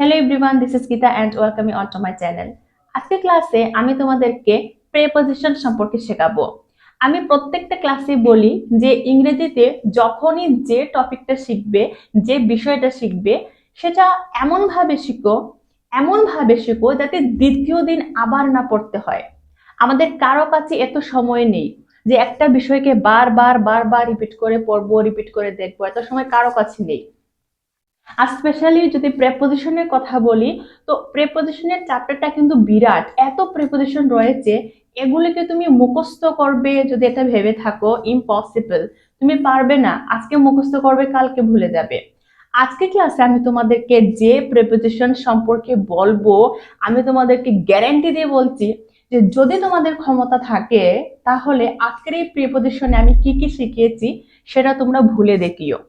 Hello everyone, this is Geeta and welcome you on to my channel. আজকের ক্লাসে আমি তোমাদেরকে প্রেপোজিশন সম্পর্কে শেখাবো। আমি প্রত্যেকটা ক্লাসে বলি যে ইংরেজিতে যখনই যে টপিকটা শিখবে, যে বিষয়টা শিখবে, সেটা এমনভাবে শিখো যাতে দ্বিতীয় দিন আবার না পড়তে হয়। আমাদের কারো কাছে এত সময় নেই যে একটা বিষয়কে বারবার বারবার রিপিট করে পড়বো, রিপিট করে দেখবো, এত সময় কারো কাছে নেই। আর স্পেশালি যদি প্রেপোজিশনের কথা বলি, তো প্রেপোজিশনের চ্যাপ্টারটা কিন্তু বিরাট, এত প্রেপোজিশন রয়েছে। এগুলিকে তুমি মুখস্থ করবে যদি এটা ভেবে থাকো, ইম্পসিবল। তুমি পারবে না, আজকে মুখস্থ করবে কালকে ভুলে যাবে। আজকে ক্লাসে আমি তোমাদেরকে যে প্রেপোজিশন সম্পর্কে বলবো, আমি তোমাদেরকে গ্যারান্টি দিয়ে বলছি যে যদি তোমাদের ক্ষমতা থাকে তাহলে আজকের এই প্রেপোজিশনে আমি কি কি শিখিয়েছি সেটা তোমরা ভুলে দেখিও।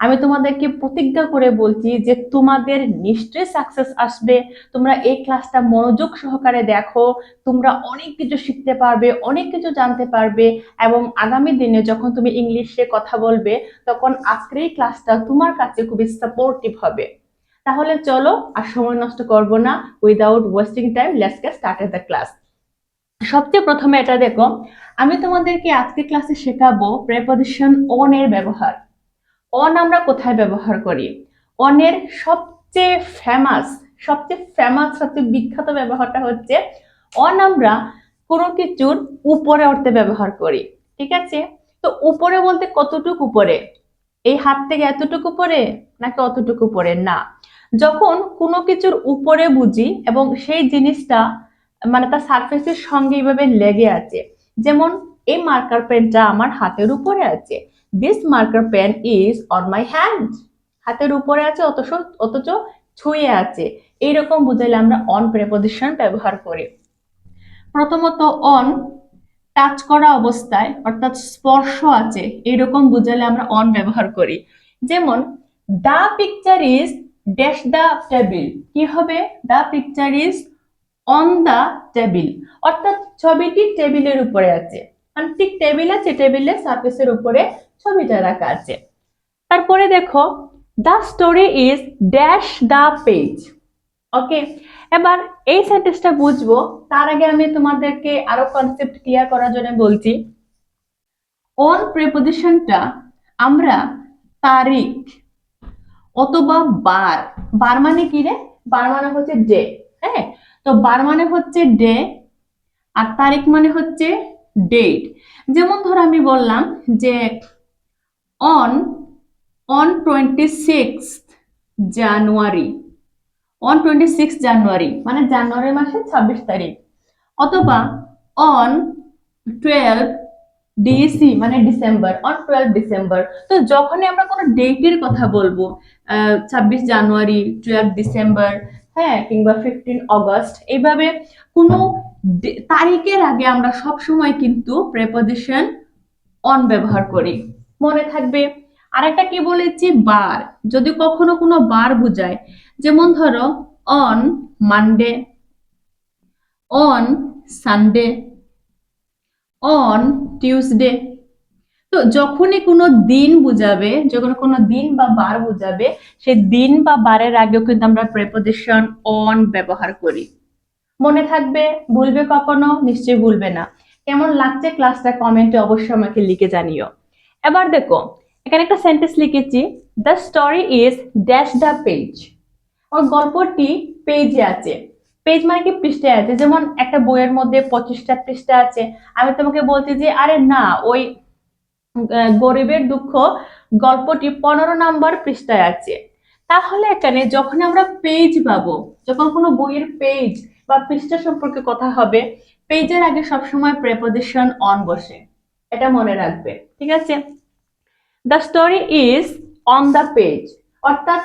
আমি তোমাদেরকে প্রতিজ্ঞা করে বলছি যে তোমাদের নিশ্চয়ই সাকসেস আসবে। তোমরা এই ক্লাসটা মনোযোগ সহকারে দেখো, তোমরা অনেক কিছু শিখতে পারবে, অনেক কিছু জানতে পারবে, এবং আগামী দিনে যখন তুমি ইংলিশে কথা বলবে তখন আজকের এই ক্লাসটা তোমার কাছে খুবই সাপোর্টিভ হবে। তাহলে চলো আর সময় নষ্ট করব না, without wasting time, let's get started the class. সবচেয়ে প্রথমে এটা দেখো, আমি তোমাদেরকে আজকে ক্লাসে শেখাবো প্রেপোজিশন অন এর ব্যবহার। অন আমরা কোথায় ব্যবহার করি? অনের সবচেয়ে বিখ্যাত ব্যবহারটা হচ্ছে অন আমরা কোনো কিছুর উপরে উঠতে ব্যবহার করি। ঠিক আছে? তো উপরে বলতে কতটুকু উপরে? এই হাত থেকে এতটুকু উপরে নাকি অতটুকু উপরে? না, যখন কোনো কিছুর উপরে বুঝি এবং সেই জিনিসটা মানে তার সারফেসের সঙ্গে এইভাবে লেগে আছে, যেমন এই মার্কার পেনটা আমার হাতের উপরে আছে, this marker pen is on my hand. হাতের উপরে আছে অথচ ছুঁয়ে আছে, এইরকম বুঝাইলে আমরা অন প্রেপোজিশন ব্যবহার করি। প্রথমত অন টাচ করা অবস্থায়, অর্থাৎ স্পর্শ আছে, এইরকম বুঝালে আমরা অন ব্যবহার করি। যেমন the picture is dash the table, কি হবে? The picture is on the table, অর্থাৎ ছবিটি টেবিলের উপরে আছে। মানে ঠিক টেবিল আছে, টেবিলের সারফেসের উপরে ছবিটা রাখা আছে। তারপরে দেখো the story is dash the page. Okay, এবার এই সেন্টেন্সটা বুঝবো তার আগে আমি তোমাদেরকে আরো কনসেপ্ট ক্লিয়ার করার জন্য বলছি। অন প্রিপোজিশনটা আমরা তারিখ অথবা বার, বার মানে কি রে? বার মানে হচ্ছে ডে। হ্যাঁ, তো বার মানে হচ্ছে ডে আর তারিখ মানে হচ্ছে ডেট। যেমন ধরো আমি বললাম যে অন অন 26 জানুয়ারি, অন 26 জানুয়ারি মানে জানুয়ারি মাসের 26 তারিখ। অথবা অন 12 ডিসি মানে ডিসেম্বর, অন 12 ডিসেম্বর। তো যখনই আমরা কোনো ডেটের কথা বলবো, 26 জানুয়ারি, 12 ডিসেম্বর, হ্যাঁ, কিংবা 15 আগস্ট, এইভাবে কোনো তারিখের আগে আমরা সব সময় কিন্তু প্রেপোজিশন অন ব্যবহার করি, মনে থাকবে। আরেকটা কি বলেছি? বার। যদি কখনো কোনো বার বোঝায়, যেমন ধরো on Monday, on Sunday, on Tuesday. তো যখনই কোনো দিন বুঝাবে, যখন কোনো দিন বা বার বুঝাবে, সেই দিন বা বারের আগেও কিন্তু আমরা প্রেপোজিশন অন ব্যবহার করি। মনে থাকবে? ভুলবে কখনো? নিশ্চয়ই ভুলবে না। কেমন লাগছে ক্লাসটা কমেন্টে অবশ্যই আমাকে লিখে জানিও। এবার দেখো, এখানে একটা সেন্টেন্স লিখেছি, the story is dash the page. ওর গল্পটি পেজে আছে। পেজ মানে কি? পৃষ্ঠায় আছে। যেমন একটা বইয়ের মধ্যে 25টা পৃষ্ঠা আছে, আমি তোমাকে বলছি যে আরে না, ওই গরিবের দুঃখ গল্পটি 15 নম্বর পৃষ্ঠায় আছে। তাহলে এখানে যখন আমরা পেজ পাবো, যখন কোনো বইয়ের পেজ বা পৃষ্ঠা সম্পর্কে কথা হবে, পেজের আগে সবসময় প্রেপোজিশন অন বসে, এটা মনে রাখবে। ঠিক আছে? The story is on the page, অর্থাৎ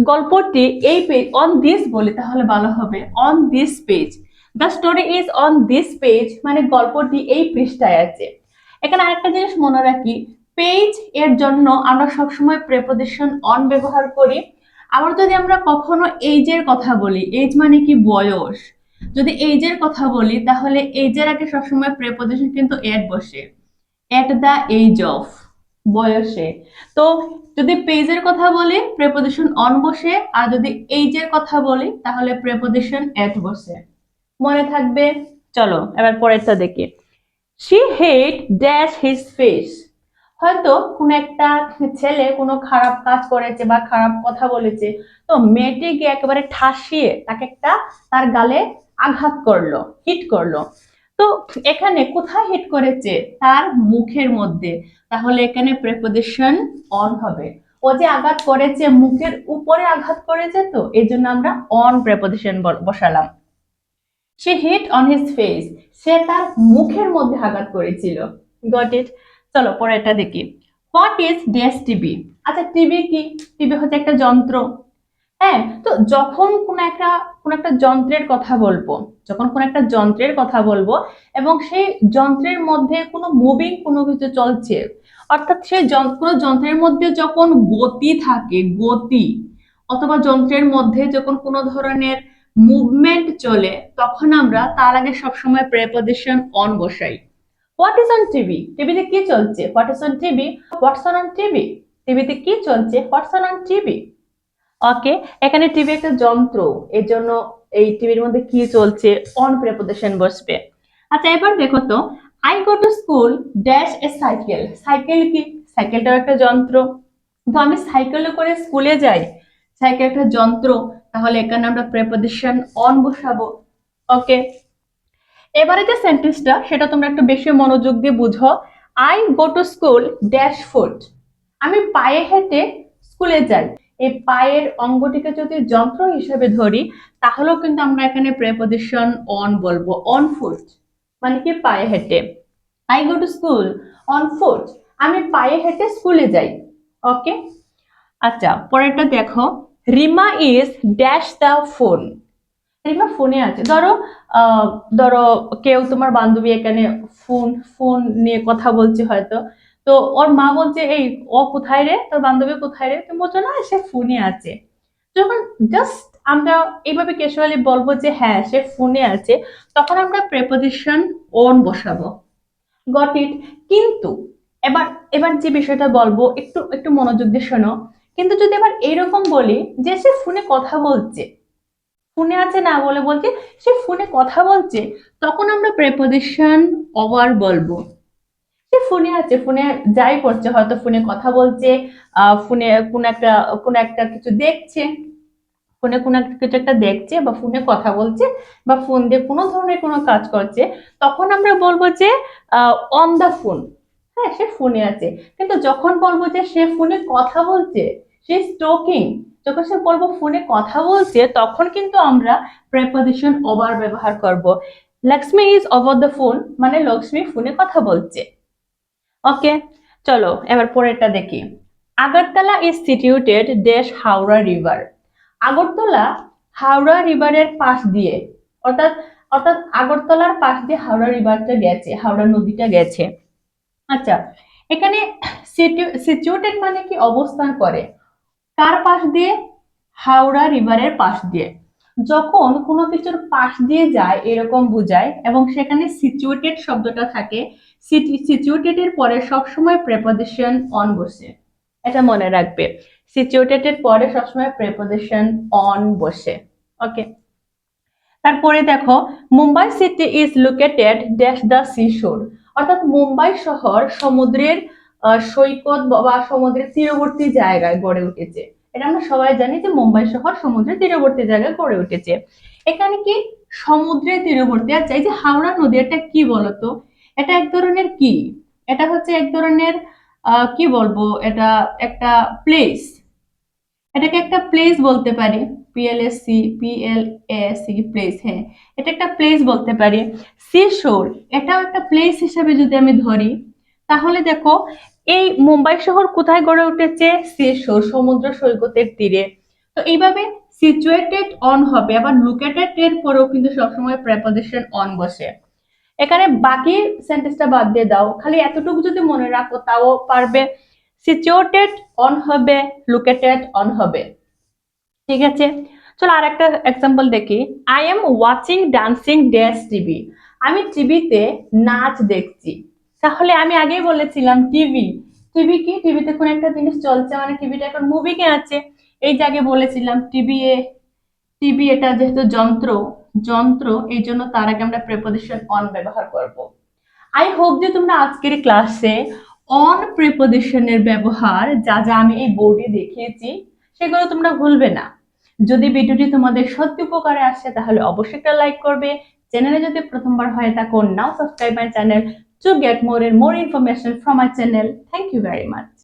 গল্পটি এই পেজ, অন দিস বলি তাহলে ভালো হবে, on this page. The story is on this page মানে গল্পটি এই পৃষ্ঠায় আছে। এখানে আরেকটা জিনিস মনে রাখি, পেজ এর জন্য আমরা সবসময় প্রেপোজিশন অন ব্যবহার করি। আবার যদি আমরা কখনো এইজের কথা বলি, এজ মানে কি? বয়স। যদি এইজের কথা বলি তাহলে এইজের আগে সবসময় প্রেপোজিশন কিন্তু এট বসে, এট দ্য এজ অফ। বয়সে। তো যদি পেজের কথা বলি প্রেপোজিশন অন বসে, আর যদি এইজের কথা বলি তাহলে প্রেপোজিশন এট বসে। মনে থাকবে? চলো এবার পরেরটা দেখি। she hate dash his face। হয়তো কোন একটা ছেলে কোনো খারাপ কাজ করেছে বা খারাপ কথা বলেছে, তো মেয়েটিকে একেবারে ঠাসিয়ে তাকে একটা তার গালে আঘাত করলো, হিট করলো। তো এখানে কোথায় হিট করেছে? তার মুখের মধ্যে। তাহলে এখানে প্রেপোজিশন অন হবে। ও যে আঘাত করেছে মুখের উপরে আঘাত করেছে, তো এই জন্য আমরা অন প্রেপোজিশন বসালাম। সে হিট অন হিজ ফেস, সে তার মুখের মধ্যে আঘাত করেছিল। Got it? চলো পরেরটা দেখি। What is dash TV? আচ্ছা টিভি কি? টিভি হচ্ছে একটা যন্ত্র। হ্যাঁ, তো যখন কোন একটা যন্ত্রের কথা বলবো, যখন কোন একটা যন্ত্রের কথা বলবো এবং সেই যন্ত্রের মধ্যে কোনো মুভিং কোনো কিছু চলছে, অর্থাৎ সেই কোনো যন্ত্রের মধ্যে যখন গতি থাকে, গতি, অথবা যন্ত্রের মধ্যে যখন কোনো ধরনের মুভমেন্ট চলে, তখন আমরা তার আগে সবসময় প্রেপোজিশন অন বসাই। What is on TV? টিভিতে কি চলছে? What is on TV? What's on TV? টিভিতে কি চলছে? হোয়াটস অন টিভি? ওকে, এখানে টিভি একটা যন্ত্র, এর জন্য এই টিভির মধ্যে কি চলছে অন প্রেপোজিশন বসবে। আচ্ছা এবার দেখো তো, I go to school dash a cycle. Cycle কি? সাইকেলটাও একটা যন্ত্র। তো আমি সাইকেলে করে স্কুলে যাই, সাইকেল একটা যন্ত্র, তাহলে এখানে আমরা প্রেপোজিশন অন বসাবো। ওকে, এবারে যে সেন্টেন্সটা সেটা তোমরা একটু বেশি মনোযোগ দিয়ে বুঝো। I go to school dash foot. আমি পায়ে হেঁটে স্কুলে যাই। এই পায়ের অঙ্গটিকে যদি যন্ত্র হিসেবে ধরি, তাহলেও কিন্তু আমরা এখানে প্রেপোজিশন অন বলবো। অন ফুট মানে কি? পায়ে হেঁটে। I go to school on foot, আমি পায়ে হেঁটে স্কুলে যাই। ওকে, আচ্ছা পরেরটা দেখো। Rima is dash the phone. Rima ফোনে আছে। ধরো ধরো কেউ তোমার বান্ধবী এখানে ফোন ফোন নিয়ে কথা বলছে হয়তো, তো ওর মা বলছে এই ও কোথায় রে, তোর বান্ধবী কোথায় রে? তুমি বলছো না সে ফোনে আছে। যখন জাস্ট আমরা এইভাবে ক্যাজুয়ালি বলবো যে হ্যাঁ সে ফোনে আছে, তখন আমরা প্রেপোজিশন অন বসাবো। Got it? কিন্তু এবার এবার যে বিষয়টা বলবো একটু একটু মনোযোগ দিয়ে শোনো। কিন্তু যদি এবার এরকম বলি যে সে ফোনে কথা বলছে, ফোনে আছে না বলে বলছে সে ফোনে কথা বলছে, তখন আমরা প্রেপোজিশন ওভার বলবো। সে ফোনে আছে, ফোনে যাই করছে, হয়তো ফোনে কথা বলছে, ফোনে কোন একটা কিছু দেখছে, ফোনে কোনো একটা কিছু একটা দেখছে বা ফোনে কথা বলছে বা ফোন দিয়ে কোনো ধরনের কোনো কাজ করছে, তখন আমরা বলবো যে অন দা ফোন। হ্যাঁ সে ফোনে আছে। কিন্তু যখন বলবো যে সে ফোনে কথা বলছে, সে টকিং, যখন সে বলবো ফোনে কথা বলছে, তখন কিন্তু আমরা প্রেপোজিশন ওভার ব্যবহার করব। Lakshmi is over the phone মানে লক্ষ্মী ফোনে কথা বলছে। ওকে, চলো এবার পরেরটা দেখি। Agartala is situated dash Howrah river. Agartala Howrah রিভারের পাশ দিয়ে, অর্থাৎ অর্থাৎ আগরতলার পাশ দিয়ে হাওড়া রিভারটা গেছে, হাওড়া নদীটা গেছে। আচ্ছা এখানে সিচুয়েটেড মানে কি? অবস্থান করে। কার পাশ দিয়ে? হাওড়া রিভারের পাশ দিয়ে। যখন কোনো কিছুর পাশ দিয়ে যায় এরকম বোঝায় এবং সেখানে সিচুয়েটেড শব্দটা থাকে, সিচুয়েটেড এর পরে সবসময় প্রেপোজিশন অন বসে। এটা মনে রাখবে, সিচুয়েটেড এর পরে সবসময় প্রেপোজিশন অন বসে। ওকে, তারপরে দেখো, Mumbai city is located dash the sea শোর। অর্থাৎ মুম্বাই শহর সমুদ্রের সৈকত বা সমুদ্রের তীরবর্তী জায়গায় গড়ে উঠেছে। এটা আমরা সবাই জানি যে মুম্বাই শহর সমুদ্রের তীরবর্তী জায়গায় গড়ে উঠেছে। এখানে কি? সমুদ্রের তীরবর্তী। আচ্ছা এই যে হাওড়া নদী, এটা কি বলতো? এটা এক ধরনের কি? এটা হচ্ছে এক ধরনের কি বলবো, এটা একটা প্লেস। এটাকে একটা প্লেস বলতে পারি। PLAC place. হ্যাঁ এটা একটা প্লেস বলতে পারি। সি শোর এটাও একটা প্লেস হিসেবে যদি আমি ধরি, তাহলে দেখো এই মুম্বাই শহর কোথায় গড়ে উঠেছে? সি শোর, সমুদ্র সৈকতের তীরে। তো এইভাবে সিচুয়েটেড অন হবে, আবার লোকেটেড এর পরেও কিন্তু সবসময় প্রেপোজিশন অন বসে। এখানে বাকি সেন্টেন্সটা বাদ দিয়ে দাও, খালি এতটুকু যদি মনে রাখো তাও পারবে। সিচুয়েটেড অন হবে, লোকেটেড অন হবে। ঠিক আছে, চলো আর একটা এক্সাম্পল দেখি। I am watching dancing dash TV. আমি টিভিতে নাচ দেখছি। তাহলে আমি আগেই বলেছিলাম টিভি, টিভি কি, টিভিতে কোন একটা জিনিস চলছে মানে টিভিটা এখন মুভিকে আছে। এই যে আগে বলেছিলাম টিভি এটা যেহেতু যন্ত্র, যন্ত্র এই জন্য তার আগে আমরা প্রিপোজিশন অন ব্যবহার করব। আই হোপ যে তোমরা আজকের ক্লাসে অন প্রিপোজিশনের ব্যবহার যা যা আমি এই বোর্ডে দেখিয়েছি সেগুলো তোমরা ভুলবে না। যদি ভিডিওটি তোমাদের সত্যি উপকারে আসে তাহলে অবশ্যই একটা লাইক করবে। চ্যানেলে যদি প্রথমবার হয়ে থাকো, now subscribe my channel to get more and more information from my channel. Thank you very much.